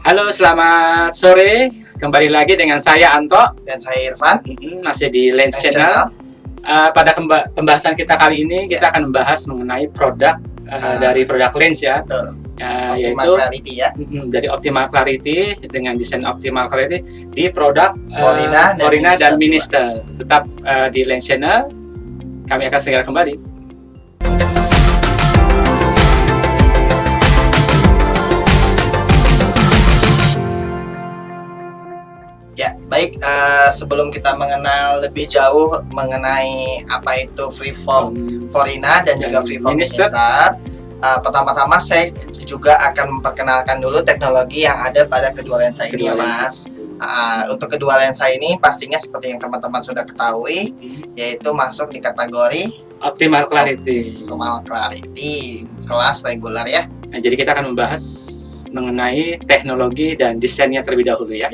Halo, selamat sore. Kembali lagi dengan saya Anto Dan saya Irfan. Masih di Lens Channel. Pada pembahasan kita kali ini kita akan membahas mengenai produk dari produk lens ya. Betul. Yaitu Optimal Clarity ya. Jadi Optimal Clarity dengan desain Optimal Clarity di produk Forina dan Minister. Tetap di Lens Channel. Kami akan segera kembali. Ya, baik. Sebelum kita mengenal lebih jauh mengenai apa itu freeform Forina dan juga freeform Minister, pertama-tama saya juga akan memperkenalkan dulu teknologi yang ada pada kedua lensa ini, Mas. Untuk kedua lensa ini pastinya seperti yang teman-teman sudah ketahui, yaitu masuk di kategori Optimal Clarity. Optimal Clarity kelas reguler ya. Nah, jadi kita akan membahas mengenai teknologi dan desainnya terlebih dahulu ya.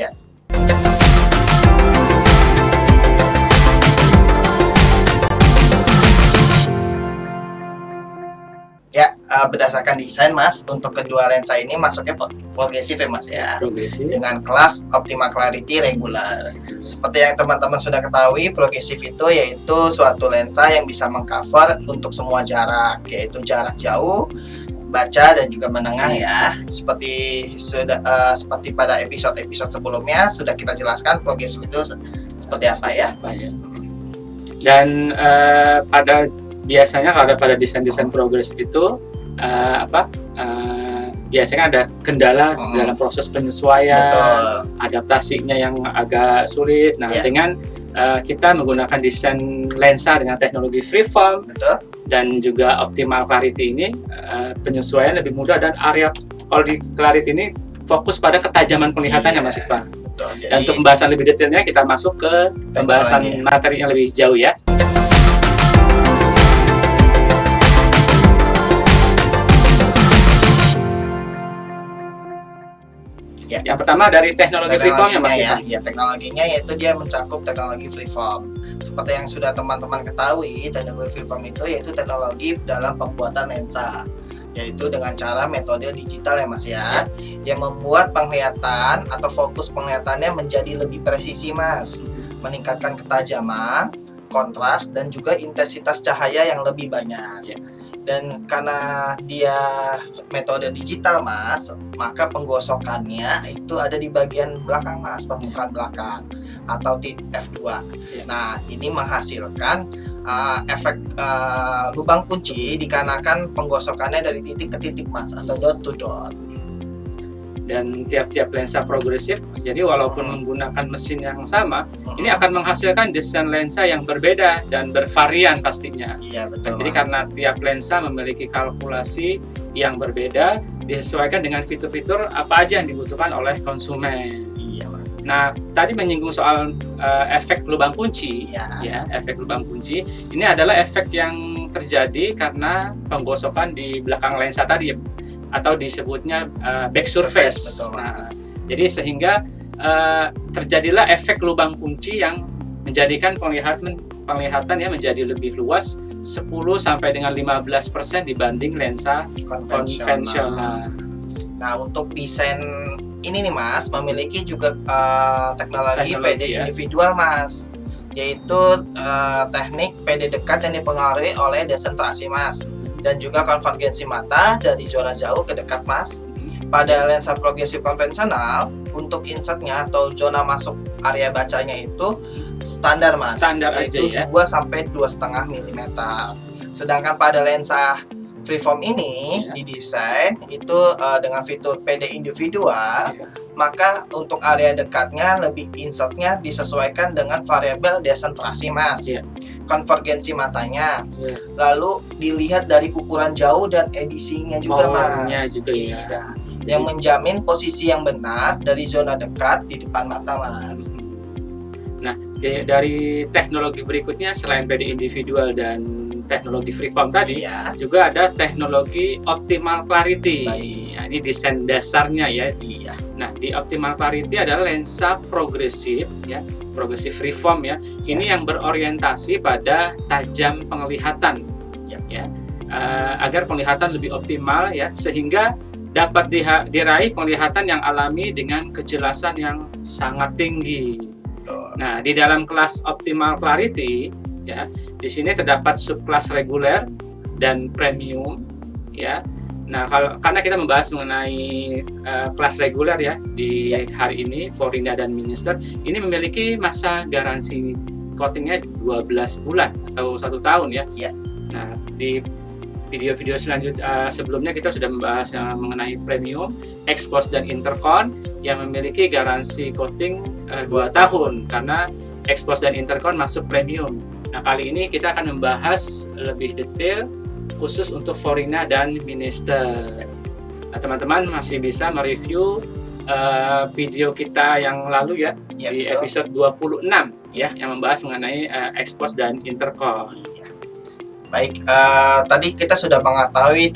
Berdasarkan desain, Mas, untuk kedua lensa ini masuknya progresif ya, Mas ya. Progresif. Dengan kelas Optimal Clarity regular. Seperti yang teman-teman sudah ketahui, progresif itu yaitu suatu lensa yang bisa mengcover untuk semua jarak, yaitu jarak jauh, baca dan juga menengah ya. Seperti pada episode-episode sebelumnya sudah kita jelaskan progresif itu seperti apa ya. Dan biasanya kalau pada desain-desain progresif itu biasanya ada kendala dalam proses penyesuaian, adaptasinya yang agak sulit. Nah, dengan kita menggunakan desain lensa dengan teknologi freeform dan juga Optimal Clarity ini, penyesuaian lebih mudah dan area kalau di Clarity ini fokus pada ketajaman penglihatannya, Mas Iqbal. Dan untuk pembahasan lebih detailnya kita masuk ke pembahasan materi yang lebih jauh ya. Yang pertama dari teknologi freeform ya, Mas. Ya, teknologinya yaitu dia mencakup teknologi freeform. Seperti yang sudah teman-teman ketahui, teknologi freeform itu yaitu teknologi dalam pembuatan lensa, yaitu dengan cara metode digital ya, Mas ya, yang membuat penglihatan atau fokus penglihatannya menjadi lebih presisi, Mas, meningkatkan ketajaman, kontras dan juga intensitas cahaya yang lebih banyak. Dan karena dia metode digital, Mas, maka penggosokannya itu ada di bagian belakang, Mas, permukaan belakang atau di F2. Nah, ini menghasilkan efek lubang kunci dikarenakan penggosokannya dari titik ke titik, Mas, atau dot to dot. Dan tiap-tiap lensa progresif, jadi walaupun menggunakan mesin yang sama, ini akan menghasilkan desain lensa yang berbeda dan bervarian pastinya. Iya, betul. Jadi karena tiap lensa memiliki kalkulasi yang berbeda, disesuaikan dengan fitur-fitur apa aja yang dibutuhkan oleh konsumen. Iya, Mas. Nah, tadi menyinggung soal efek lubang kunci, ya, efek lubang kunci. Ini adalah efek yang terjadi karena penggosokan di belakang lensa tadi, atau disebutnya back surface. Betul, nah, jadi sehingga terjadilah efek lubang kunci yang menjadikan penglihatan ya menjadi lebih luas 10 sampai dengan 15% dibanding lensa konvensional. Nah, untuk desain ini nih, Mas, memiliki juga teknologi PD individual, Mas, yaitu teknik PD dekat yang dipengaruhi oleh desentrasi, Mas, dan juga konvergensi mata dari zona jauh ke dekat, Mas. Pada lensa progresif konvensional, untuk insertnya atau zona masuk area bacanya itu standar, Mas. Standar yaitu aja ya. 2 sampai 2,5 mm. Sedangkan pada lensa freeform ini didesain itu dengan fitur PD individual, maka untuk area dekatnya lebih insertnya disesuaikan dengan variabel desentrasi, Mas. Konvergensi matanya, lalu dilihat dari ukuran jauh dan edisinya juga, Mas. Yang menjamin posisi yang benar dari zona dekat di depan mata, Mas. Nah, dari teknologi berikutnya selain PD individual dan teknologi freeform tadi, juga ada teknologi Optimal Clarity. Ya, ini desain dasarnya ya. Nah, di Optimal Clarity adalah lensa progresif ya, progresif freeform ya. Ini yang berorientasi pada tajam penglihatan ya, agar penglihatan lebih optimal ya, sehingga dapat diraih penglihatan yang alami dengan kejelasan yang sangat tinggi. Nah, di dalam kelas Optimal Clarity ya, di sini terdapat subkelas reguler dan premium ya. Nah, karena kita membahas mengenai kelas reguler ya di hari ini, Forina dan Minister, ini memiliki masa garansi coatingnya 12 bulan atau 1 tahun ya. Nah, di video-video sebelumnya kita sudah membahas mengenai premium, expose dan intercon yang memiliki garansi coating 2 tahun karena expose dan intercon masuk premium. Nah, kali ini kita akan membahas lebih detail khusus untuk Forina dan Minister. Nah, teman-teman masih bisa mereview video kita yang lalu ya, di episode 26 ya, yang membahas mengenai expose dan intercon. Baik, tadi kita sudah mengetahui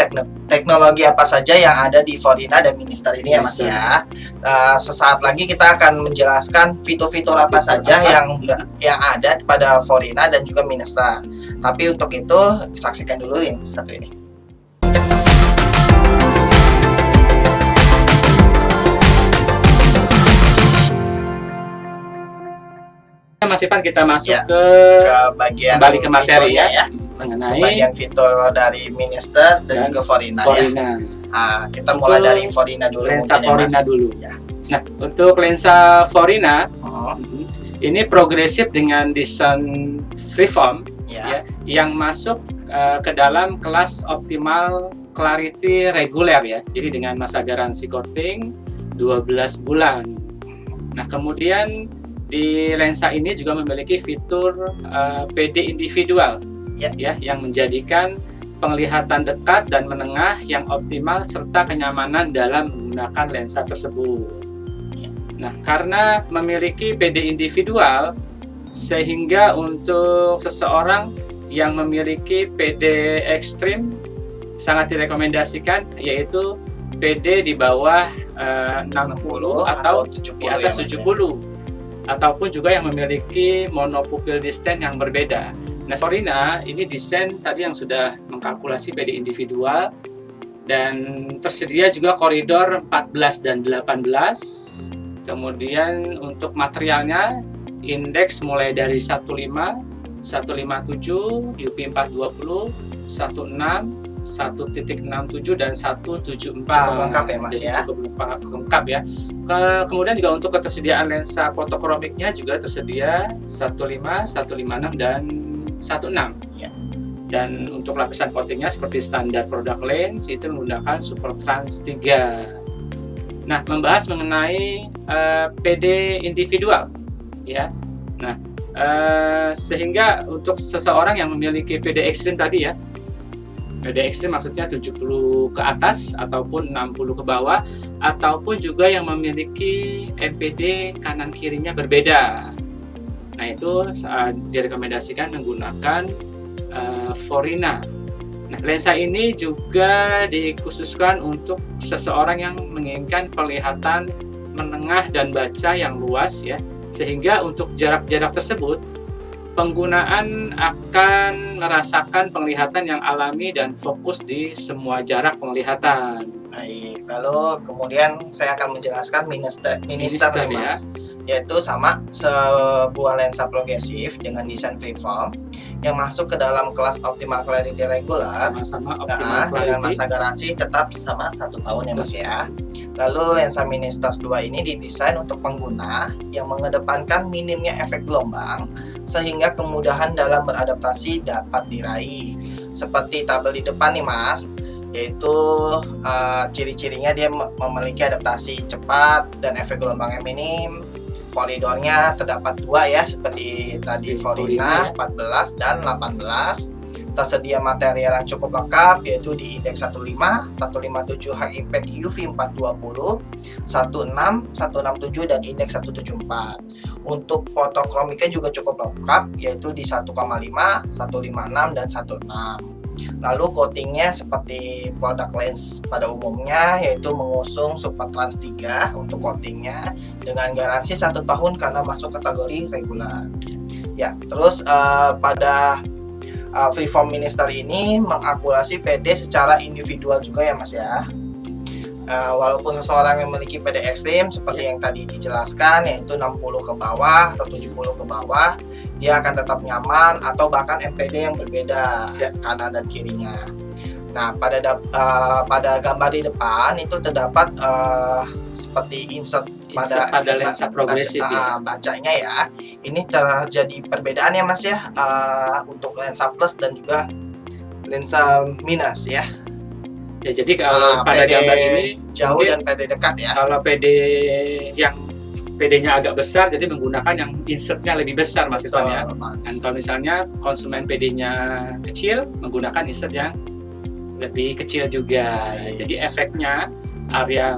teknologi apa saja yang ada di Forina dan Minister ini ya Mas ya. Sesaat lagi kita akan menjelaskan fitur-fitur apa saja yang ada pada Forina dan juga Minister. Tapi untuk itu saksikan dulu yang satu ini. Mas Ivan, kita masuk ke bagian kembali ke materi ya, mengenai bagian fitur dari Minister dan juga Forina. Kita mulai dari Forina dulu. Lensa Forina dulu. Nah, untuk lensa Forina ini progresif dengan desain freeform ya, yang masuk ke dalam kelas Optimal Clarity reguler ya. Jadi dengan masa garansi coating 12 bulan. Nah, kemudian di lensa ini juga memiliki fitur PD individual ya, yang menjadikan penglihatan dekat dan menengah yang optimal serta kenyamanan dalam menggunakan lensa tersebut. Nah, karena memiliki PD individual, sehingga untuk seseorang yang memiliki PD ekstrim sangat direkomendasikan, yaitu PD di bawah 60 atau di atas 70, ataupun juga yang memiliki monopupil distance yang berbeda. Nah, Forina ini desain tadi yang sudah mengkalkulasi PD individual dan tersedia juga koridor 14 dan 18. Kemudian untuk materialnya indeks mulai dari 15, 157, UP420, 16, 1.67 dan 174. Cukup lengkap ya Mas ya. Cukup lengkap ya. Kemudian juga untuk ketersediaan lensa fotokromiknya juga tersedia 15, 156 dan 16. Dan untuk lapisan coatingnya seperti standar produk lens itu menggunakan Super Trans 3. Nah, membahas mengenai PD individual ya. Nah, sehingga untuk seseorang yang memiliki PD ekstrim tadi ya, PD ekstrim maksudnya 70 ke atas ataupun 60 ke bawah, ataupun juga yang memiliki MPD kanan kirinya berbeda. Nah, itu direkomendasikan menggunakan Forina. Nah, lensa ini juga dikhususkan untuk seseorang yang menginginkan penglihatan menengah dan baca yang luas ya, sehingga untuk jarak-jarak tersebut penggunaan akan merasakan penglihatan yang alami dan fokus di semua jarak penglihatan. Baik, lalu kemudian saya akan menjelaskan Minister ya, yaitu sama sebuah lensa progresif dengan desain freeform yang masuk ke dalam kelas Optimal Clarity regular, sama-sama Optimal Clarity dengan masa garansi tetap sama 1 tahun ya Mas ya. Lalu lensa Minister 2 ini didesain untuk pengguna yang mengedepankan minimnya efek gelombang sehingga kemudahan dalam beradaptasi dapat diraih. Seperti tabel di depan nih Mas, yaitu ciri-cirinya dia memiliki adaptasi cepat dan efek gelombangnya minim. Koridornya terdapat 2 ya, seperti tadi Forina 14 dan 18. Tersedia material yang cukup lengkap, yaitu di indeks 15, 157 high impact UV 420, 16, 167 dan indeks 174. Untuk fotokromiknya juga cukup lengkap, yaitu di 1,5, 156 dan 16. Lalu coatingnya seperti produk lens pada umumnya, yaitu mengusung Super Trans 3 untuk coatingnya dengan garansi 1 tahun karena masuk kategori regular. Ya, terus pada freeform Minister ini mengakurasi PD secara individual juga ya Mas ya. walaupun seseorang yang memiliki PD ekstrim seperti yang tadi dijelaskan, yaitu 60 ke bawah atau 70 ke bawah, dia akan tetap nyaman atau bahkan MPD yang berbeda kanan dan kirinya. Nah, pada gambar di depan itu terdapat seperti insert pada lensa progresif bacanya ya. Ini terjadi perbedaan ya Mas ya, untuk lensa plus dan juga lensa minus ya. Ya, jadi kalau pada PD gambar ini jauh dan PD dekat ya. Kalau PD-nya agak besar, jadi menggunakan yang insertnya lebih besar Mas Irfan ya. Dan kalau misalnya konsumen PD-nya kecil, menggunakan insert yang lebih kecil juga. Jadi efeknya area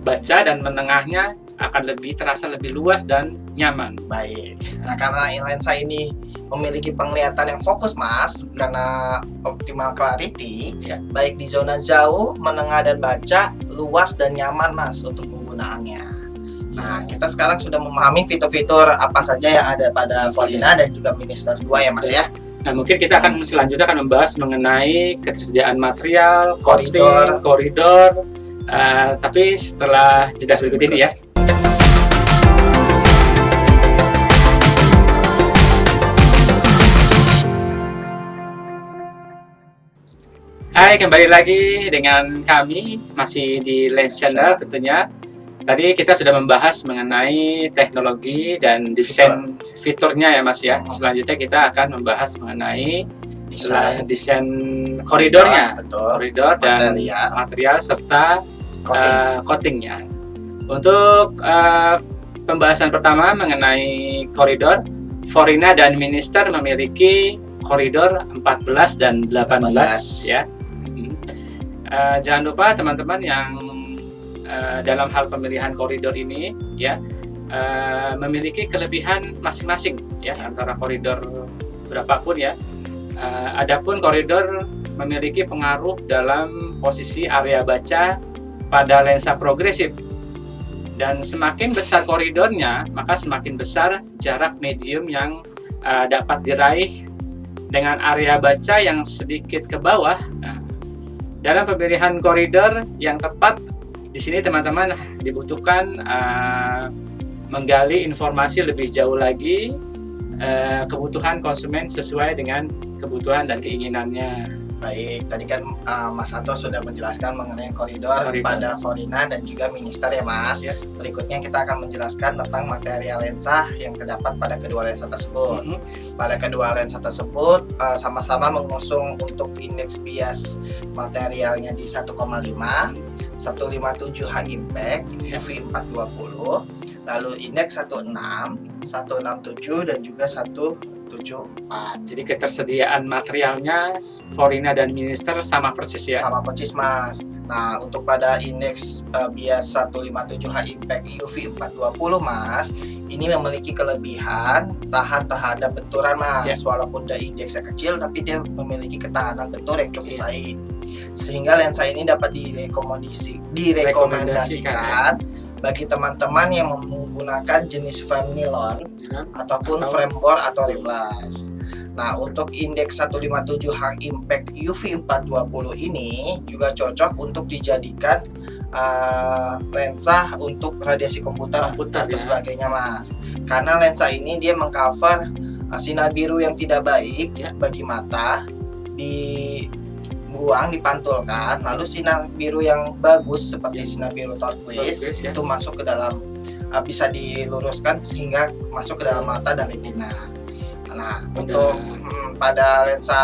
baca dan menengahnya akan terasa lebih luas dan nyaman. Baik. Nah, karena lensa ini memiliki penglihatan yang fokus Mas, karena optimal clarity, baik di zona jauh, menengah dan baca, luas dan nyaman Mas untuk penggunaannya. Nah, kita sekarang sudah memahami fitur-fitur apa saja yang ada pada Forina dan juga Minister 2 ya Mas ya. Nah, mungkin kita akan selanjutnya membahas mengenai ketersediaan material, koridor, tapi setelah jeda berikut ini ya. Hai, kembali lagi dengan kami masih di Lens Channel tentunya. Tadi kita sudah membahas mengenai teknologi dan desain fiturnya ya Mas ya. Selanjutnya kita akan membahas mengenai desain koridornya, koridor dan material serta coatingnya. Untuk pembahasan pertama mengenai koridor, Forina dan Minister memiliki koridor 14 dan 18 ya. Jangan lupa teman-teman yang dalam hal pemilihan koridor ini ya memiliki kelebihan masing-masing ya antara koridor berapapun ya. Adapun koridor memiliki pengaruh dalam posisi area baca pada lensa progresif. Dan semakin besar koridornya, maka semakin besar jarak medium yang dapat diraih dengan area baca yang sedikit ke bawah. Nah, dalam pemilihan koridor yang tepat, di sini teman-teman dibutuhkan menggali informasi lebih jauh lagi, kebutuhan konsumen sesuai dengan kebutuhan dan keinginannya. Baik, tadi kan Mas Anto sudah menjelaskan mengenai koridor pada Forina dan juga Minister ya Mas. Berikutnya kita akan menjelaskan tentang material lensa yang terdapat pada kedua lensa tersebut. Pada kedua lensa tersebut sama-sama mengusung untuk indeks bias materialnya di 1,5, 157 H impact, UV 420, lalu indeks 16, 167 dan juga 174. Jadi ketersediaan materialnya Forina dan Minister sama persis ya? Sama persis Mas. Nah, untuk pada indeks bias 157 H impact UV 420 Mas, ini memiliki kelebihan tahan terhadap benturan Mas. Walaupun dia indeksnya kecil, tapi dia memiliki ketahanan bentur yang cukup baik. Sehingga lensa ini dapat direkomendasikan bagi teman-teman yang menggunakan jenis frame nilon ataupun frame bore atau rimless. Nah, untuk indeks 157 H impact UV 420 ini juga cocok untuk dijadikan lensa untuk radiasi komputer atau sebagainya Mas. Karena lensa ini dia mengcover sinar biru yang tidak baik bagi mata, dipantulkan, lalu sinar biru yang bagus seperti sinar biru turquoise itu masuk ke dalam, bisa diluruskan sehingga masuk ke dalam mata dan retina. Nah, untuk pada lensa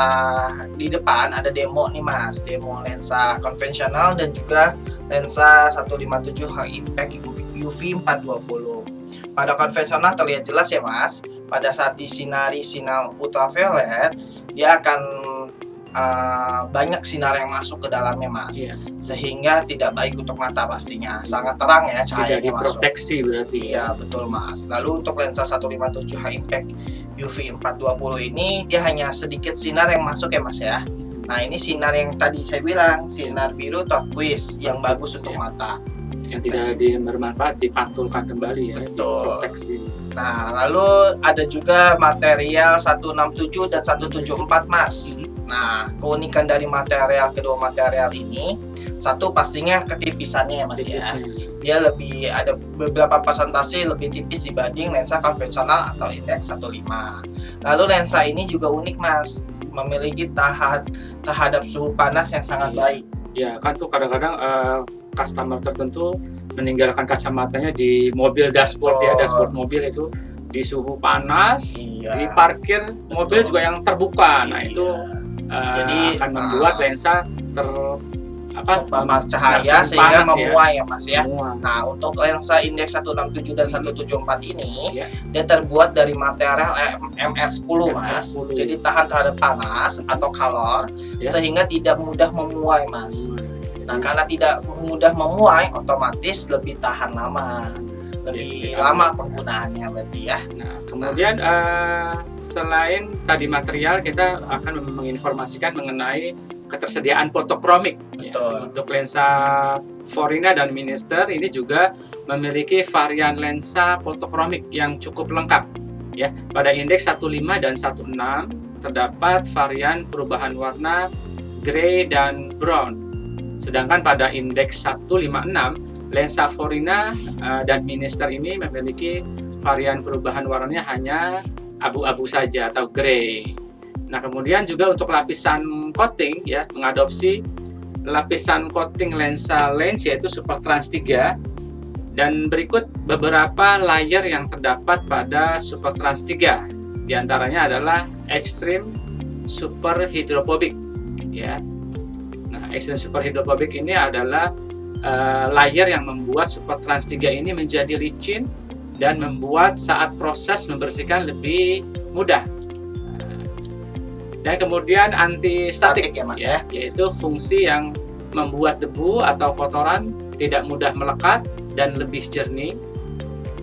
di depan ada demo nih Mas, demo lensa konvensional dan juga lensa 157 H impact UV 420. Pada konvensional terlihat jelas ya Mas, pada saat disinari sinar ultraviolet dia akan banyak sinar yang masuk ke dalamnya Mas, sehingga tidak baik untuk mata pastinya, sangat terang ya cahayanya masuk. Proteksi berarti. Iya betul Mas. Lalu untuk lensa 157 H impact UV 420 ini dia hanya sedikit sinar yang masuk ya Mas ya. Nah, ini sinar yang tadi saya bilang, sinar biru turquoise yang bagus untuk mata. Yang tidak bermanfaat dipantulkan kembali ya. Betul. Nah, lalu ada juga material 167 dan 174 Mas. Nah, keunikan dari kedua material ini, satu pastinya ketipisannya ya Mas ya. Dia lebih ada beberapa persentase lebih tipis dibanding lensa konvensional atau indeks 1.5. Lalu lensa ini juga unik Mas, memiliki terhadap suhu panas yang sangat baik. Ya kan tuh kadang-kadang customer tertentu meninggalkan kacamatanya di mobil dashboard ya, dashboard mobil itu di suhu panas, di parkir mobil juga yang terbuka. Nah itu jadi akan membuat lensa terpapar cahaya sehingga memuai ya Mas ya. Nah untuk lensa indeks 167 dan 174 ini dia terbuat dari material MR10 Mas. Jadi tahan terhadap panas atau kalor sehingga tidak mudah memuai Mas. Nah karena tidak mudah memuai, otomatis lebih tahan lama, lebih lama penggunaannya berarti ya. Nah kemudian selain tadi material, kita akan menginformasikan mengenai ketersediaan fotokromik. Untuk lensa Forina dan Minister ini juga memiliki varian lensa fotokromik yang cukup lengkap ya. Pada indeks 15 dan 16 terdapat varian perubahan warna grey dan brown. Sedangkan pada indeks 156 lensa Forina dan Minister ini memiliki varian perubahan warnanya hanya abu-abu saja atau grey. Nah, kemudian juga untuk lapisan coating ya, mengadopsi lapisan coating lensa lens yaitu Super Trans 3, dan berikut beberapa layer yang terdapat pada Super Trans 3. Di antaranya adalah Extreme Super Hydrophobic ya. Nah, Extreme Super Hydrophobic ini adalah layer yang membuat Super Trans 3 ini menjadi licin dan membuat saat proses membersihkan lebih mudah. Dan kemudian anti statik ya Mas ya, yaitu fungsi yang membuat debu atau kotoran tidak mudah melekat dan lebih jernih,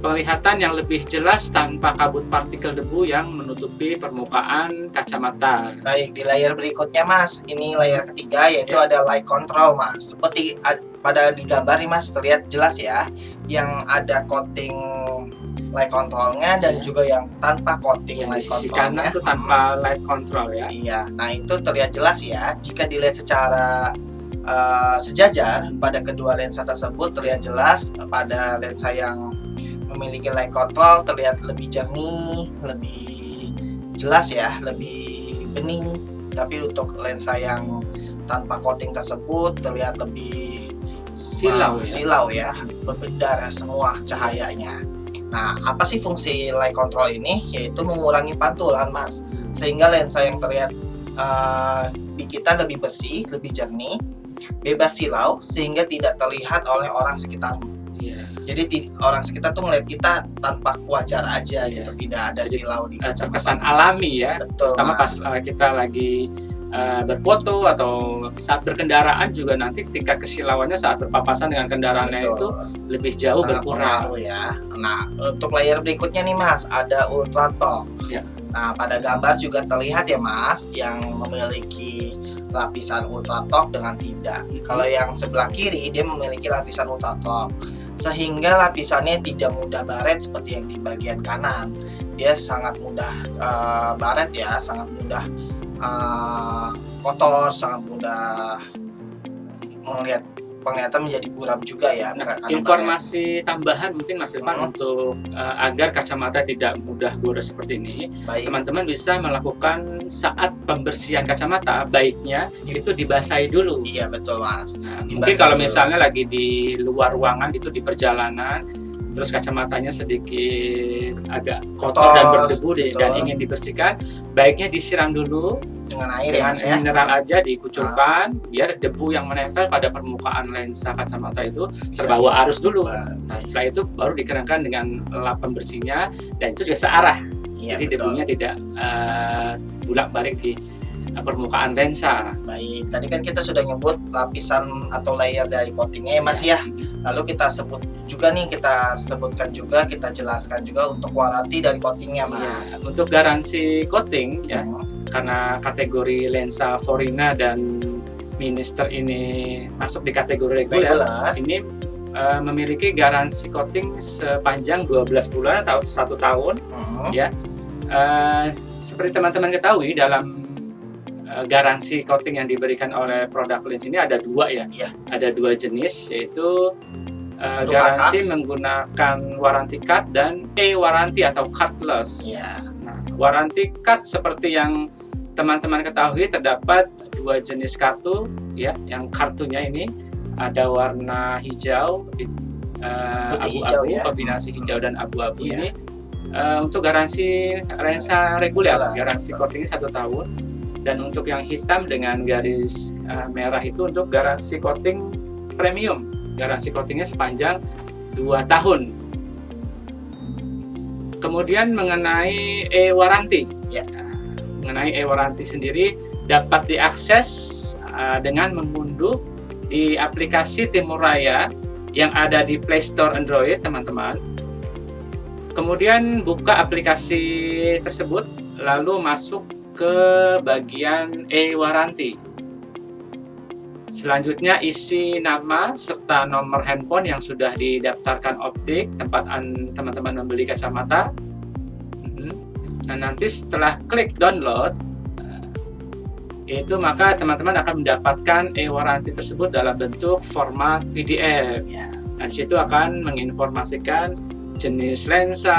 penglihatan yang lebih jelas tanpa kabut partikel debu yang menutupi permukaan kacamata. Baik, di layar berikutnya Mas, ini layar ketiga yaitu ada light control Mas. Seperti pada di gambar nih Mas, terlihat jelas ya, yang ada coating light controlnya dan juga yang tanpa coating light controlnya. Sisi kanan itu tanpa light control ya. Iya, nah itu terlihat jelas ya. Jika dilihat secara sejajar pada kedua lensa tersebut, terlihat jelas. Pada lensa yang memiliki light control terlihat lebih jernih, lebih jelas ya, lebih bening. Tapi untuk lensa yang tanpa coating tersebut terlihat lebih silau ya, berbedar semua cahayanya. Nah, apa sih fungsi light control ini? Yaitu mengurangi pantulan Mas, sehingga lensa yang terlihat di kita lebih bersih, lebih jernih, bebas silau, sehingga tidak terlihat oleh orang sekitar. Jadi orang sekitar tuh ngeliat kita tanpa wajar aja gitu, tidak ada silau di kaca. Terkesan alami ya. Betul, terutama pas kita lagi berfoto atau saat berkendaraan juga, nanti tingkat kesilauannya saat berpapasan dengan kendaraannya itu lebih jauh berkurang ya. Nah, untuk layar berikutnya nih Mas, ada Ultra Talk. Nah, pada gambar juga terlihat ya Mas, yang memiliki lapisan Ultra Talk dengan tidak. Kalau yang sebelah kiri dia memiliki lapisan Ultra Talk, sehingga lapisannya tidak mudah baret seperti yang di bagian kanan. Dia sangat mudah baret ya, sangat mudah kotor, sangat mudah penglihatan menjadi buram juga ya. Nah, informasi tambahan mungkin Mas Irfan untuk agar kacamata tidak mudah gores seperti ini, teman-teman bisa melakukan saat pembersihan kacamata, baiknya itu dibasahi dulu. Iya betul Mas. Nah, mungkin kalau misalnya lagi di luar ruangan gitu, di perjalanan, terus kacamatanya sedikit agak kotor dan berdebu dan ingin dibersihkan, baiknya disiram dulu dengan air dengan mineral aja, dikucurkan biar debu yang menempel pada permukaan lensa kacamata itu terbawa arus dulu. Nah, setelah itu baru dikeringkan dengan lap pembersihnya, dan itu juga searah. Jadi debunya tidak bolak-balik di permukaan lensa. Baik, tadi kan kita sudah nyebut lapisan atau layer dari coatingnya ya Mas ya. Lalu kita sebutkan juga, kita jelaskan juga untuk waranti dari coatingnya Mas. Untuk garansi coating ya, karena kategori lensa Forina dan Minister ini masuk di kategori reguler, ini memiliki garansi coating sepanjang 12 bulan atau 1 tahun ya. Seperti teman-teman ketahui, dalam garansi coating yang diberikan oleh produk lens ini ada 2 ya. Ada 2 jenis, yaitu garansi menggunakan warranty card dan e-warranty atau cardless. Nah, warranty card seperti yang teman-teman ketahui terdapat 2 jenis kartu ya, yang kartunya ini ada warna hijau, abu-abu, kombinasi hijau dan abu-abu ini untuk garansi lensa reguler, garansi coatingnya 1 tahun, dan untuk yang hitam dengan garis merah itu untuk garansi coating premium, garansi coatingnya sepanjang 2 tahun. Kemudian mengenai e-warranty, mengenai e-warranty sendiri dapat diakses dengan mengunduh di aplikasi Timur Raya yang ada di Play Store Android, teman-teman. Kemudian buka aplikasi tersebut, lalu masuk ke bagian e-warranty. Selanjutnya isi nama serta nomor handphone yang sudah didaftarkan optik tempat teman-teman membeli kacamata. Nah, nanti setelah klik download, itu maka teman-teman akan mendapatkan e-warranty tersebut dalam bentuk format PDF. Nah, di situ akan menginformasikan jenis lensa,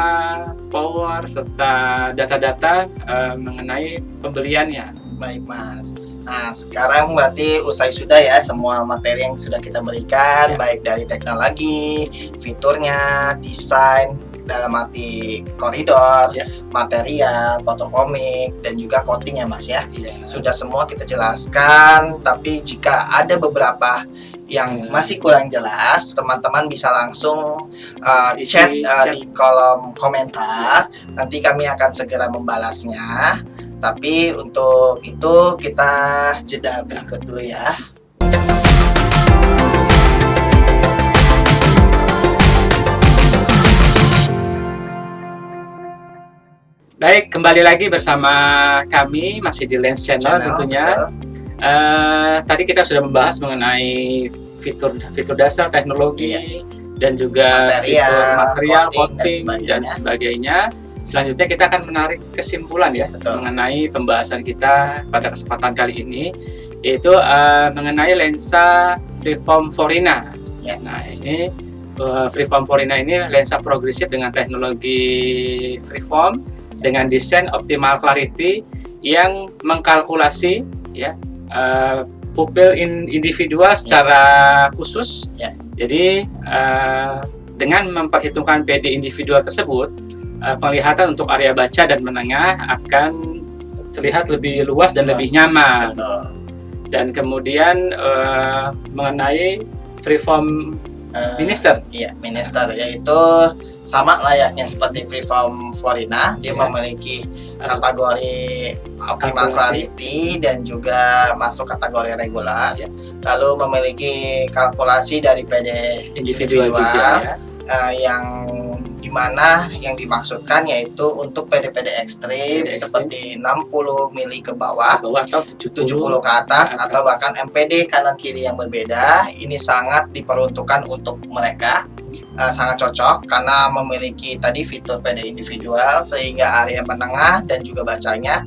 power, serta data-data mengenai pembeliannya. Baik, Mas. Nah, sekarang berarti usai sudah ya semua materi yang sudah kita berikan, baik dari teknologi, fiturnya, desain, dalam arti koridor, material, fotokomik, dan juga coating ya Mas ya. Sudah semua kita jelaskan, tapi jika ada beberapa yang masih kurang jelas, teman-teman bisa langsung chat di kolom komentar. Nanti kami akan segera membalasnya. Tapi untuk itu kita jeda berikut dulu ya. Baik, kembali lagi bersama kami masih di Lens Channel tentunya. Tadi kita sudah membahas mengenai fitur dasar teknologi dan juga fitur material, coating dan sebagainya. Selanjutnya kita akan menarik kesimpulan ya mengenai pembahasan kita pada kesempatan kali ini, yaitu mengenai lensa Freeform Forina. Nah, ini Freeform Forina ini lensa progresif dengan teknologi freeform dengan desain optimal clarity yang mengkalkulasi pupil individual secara khusus. Jadi dengan memperhitungkan PD individual tersebut, penglihatan untuk area baca dan menengah akan terlihat lebih luas dan lebih nyaman. Dan kemudian mengenai Freeform Minister. Minister yaitu sama layaknya seperti Freeform Forina, dia memiliki kategori optimal clarity dan juga masuk kategori regular. Lalu memiliki kalkulasi dari PD individual juga, yang dimana yang dimaksudkan yaitu untuk PD-PD ekstrim seperti 60 mili ke bawah atau 70 ke atas atau bahkan MPD kanan kiri yang berbeda. Ini sangat diperuntukkan untuk mereka, sangat cocok karena memiliki tadi fitur PD individual sehingga area menengah dan juga bacanya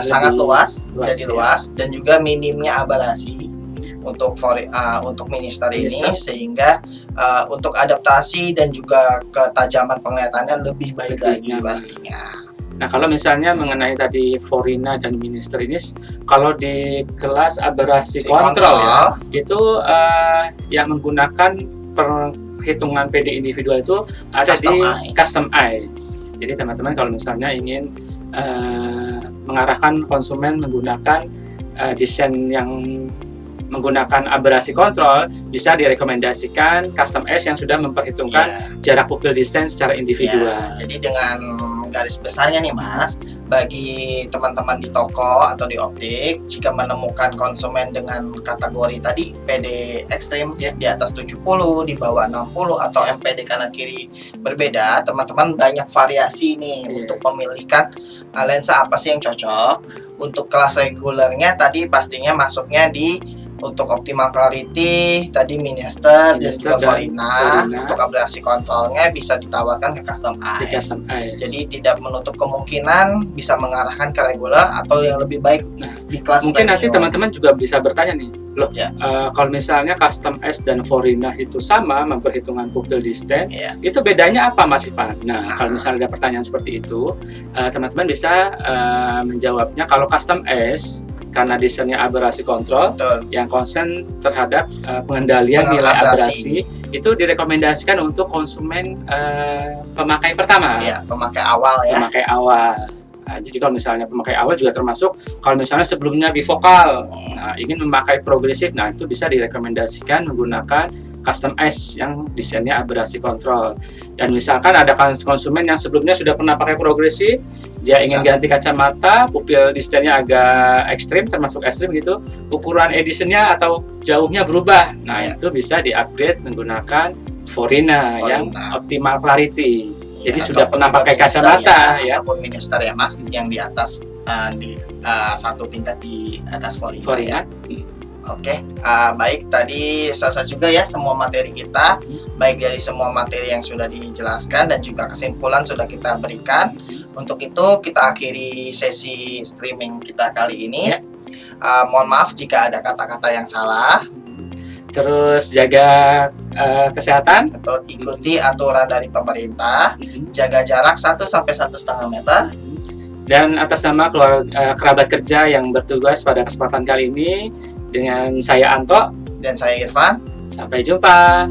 sangat luas, jadi luas, dan juga minimnya aberasi untuk Minister ini, sehingga untuk adaptasi dan juga ketajaman penglihatannya lebih baik lagi pastinya. Nah, kalau misalnya mengenai tadi Forina dan Minister ini, kalau di kelas aberasi kontrol ya, itu yang menggunakan perhitungan PD individual itu ada di customize. Jadi teman-teman kalau misalnya ingin mengarahkan konsumen menggunakan desain yang menggunakan aberasi kontrol, bisa direkomendasikan custom S yang sudah memperhitungkan jarak pupil distance secara individual. Jadi dengan garis besarnya nih Mas, bagi teman-teman di toko atau di optik, jika menemukan konsumen dengan kategori tadi PD ekstrim di atas 70, di bawah 60 atau MPD kanan kiri berbeda, teman-teman banyak variasi nih untuk memilihkan lensa apa sih yang cocok. Untuk kelas regulernya tadi pastinya masuknya di Untuk optimal clarity tadi Minister dan juga Forina. Untuk abrasi kontrolnya bisa ditawarkan ke custom eyes. Jadi tidak menutup kemungkinan bisa mengarahkan ke regular atau yang lebih baik di kelas mungkin premium. Nanti teman-teman juga bisa bertanya nih, loh kalau misalnya custom eyes dan Forina itu sama memperhitungkan pupil distance, itu bedanya apa Mas Ivan? Nah, kalau misalnya ada pertanyaan seperti itu, teman-teman bisa menjawabnya. Kalau custom eyes karena desainnya abrasi kontrol, yang konsen terhadap pengendalian nilai abrasi, itu direkomendasikan untuk konsumen pemakai pertama. Pemakai awal ya. Pemakai awal. Nah, jadi kalau misalnya pemakai awal juga termasuk kalau misalnya sebelumnya bifokal, ingin memakai progresif, nah itu bisa direkomendasikan menggunakan custom eyes yang desainnya abrasi kontrol. Dan misalkan ada konsumen yang sebelumnya sudah pernah pakai progresif, dia ingin ganti kacamata, pupil distance-nya agak ekstrim, termasuk ekstrim gitu, ukuran editionnya atau jauhnya berubah. Nah, itu bisa di-upgrade menggunakan Forina yang optimal clarity. Jadi sudah pernah pakai kacamata ataupun Minister ya Mas, yang di atas satu tingkat di atas Forina. Oke, baik, tadi selesai juga ya semua materi kita, baik dari semua materi yang sudah dijelaskan dan juga kesimpulan sudah kita berikan. Untuk itu kita akhiri sesi streaming kita kali ini. Mohon maaf jika ada kata-kata yang salah. Terus jaga kesehatan. Atau ikuti aturan dari pemerintah, jaga jarak 1 sampai 1,5 meter. Dan atas nama kerabat kerja yang bertugas pada kesempatan kali ini, dengan saya Anto dan saya Irfan. Sampai jumpa.